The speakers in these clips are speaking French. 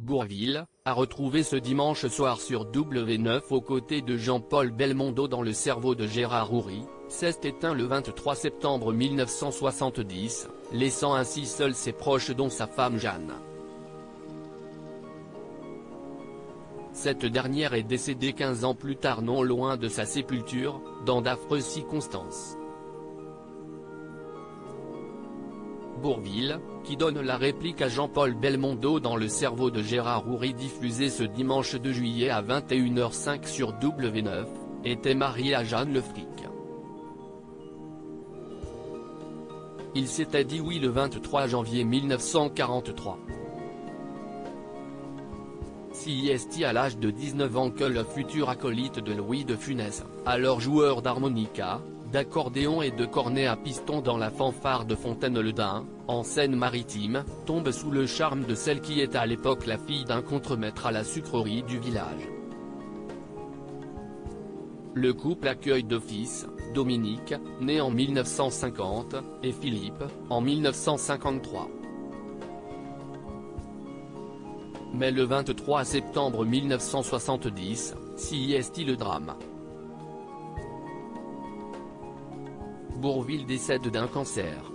Bourvil, a retrouvé ce dimanche soir sur W9 aux côtés de Jean-Paul Belmondo dans Le cerveau de Gérard Houry, s'est éteint le 23 septembre 1970, laissant ainsi seuls ses proches dont sa femme Jeanne. Cette dernière est décédée 15 ans plus tard non loin de sa sépulture, dans d'affreuses circonstances. Bourvil, qui donne la réplique à Jean-Paul Belmondo dans Le cerveau de Gérard Houry diffusé ce dimanche 2 juillet à 21h05 sur W9, était marié à Jeanne Le Fric. Il s'était dit oui le 23 janvier 1943. C'est à l'âge de 19 ans que le futur acolyte de Louis de Funès, alors joueur d'harmonica, d'accordéon et de cornet à piston dans la fanfare de Fontaine-le-Dain, en Seine-Maritime, tombe sous le charme de celle qui est à l'époque la fille d'un contremaître à la sucrerie du village. Le couple accueille deux fils, Dominique, né en 1950, et Philippe, en 1953. Mais le 23 septembre 1970, c'est le drame. Bourvil décède d'un cancer.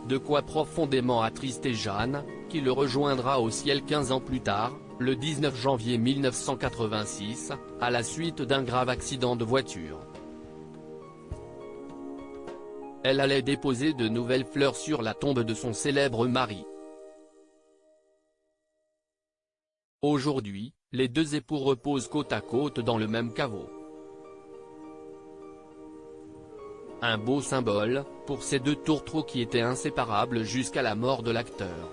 De quoi profondément attrister Jeanne, qui le rejoindra au ciel 15 ans plus tard, le 19 janvier 1986, à la suite d'un grave accident de voiture. Elle allait déposer de nouvelles fleurs sur la tombe de son célèbre mari. Aujourd'hui, les deux époux reposent côte à côte dans le même caveau. Un beau symbole, pour ces deux tourtereaux qui étaient inséparables jusqu'à la mort de l'acteur.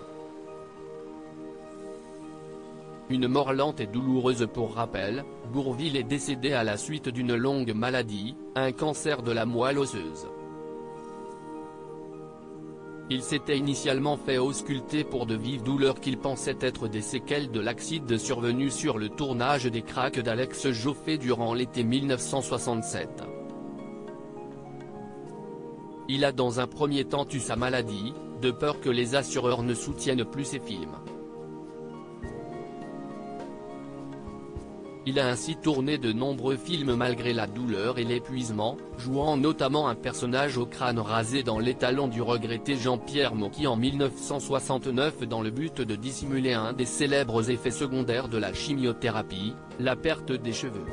Une mort lente et douloureuse pour rappel, Bourvil est décédé à la suite d'une longue maladie, un cancer de la moelle osseuse. Il s'était initialement fait ausculter pour de vives douleurs qu'il pensait être des séquelles de l'accident survenu sur le tournage des Cracks d'Alex Joffé durant l'été 1967. Il a dans un premier temps tué sa maladie, de peur que les assureurs ne soutiennent plus ses films. Il a ainsi tourné de nombreux films malgré la douleur et l'épuisement, jouant notamment un personnage au crâne rasé dans L'étalon du regretté Jean-Pierre Mocky en 1969 dans le but de dissimuler un des célèbres effets secondaires de la chimiothérapie, la perte des cheveux.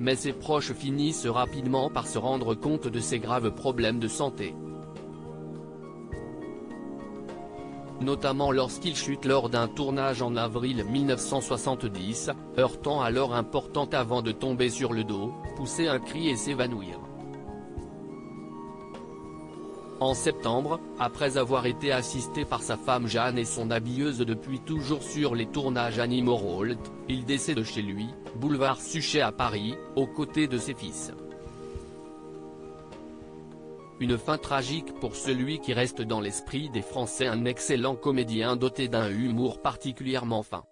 Mais ses proches finissent rapidement par se rendre compte de ses graves problèmes de santé. Notamment lorsqu'il chute lors d'un tournage en avril 1970, heurtant alors un portant avant de tomber sur le dos, pousser un cri et s'évanouir. En septembre, après avoir été assisté par sa femme Jeanne et son habilleuse depuis toujours sur les tournages Animaux Rolt, il décède chez lui, boulevard Suchet à Paris, aux côtés de ses fils. Une fin tragique pour celui qui reste dans l'esprit des Français un excellent comédien doté d'un humour particulièrement fin.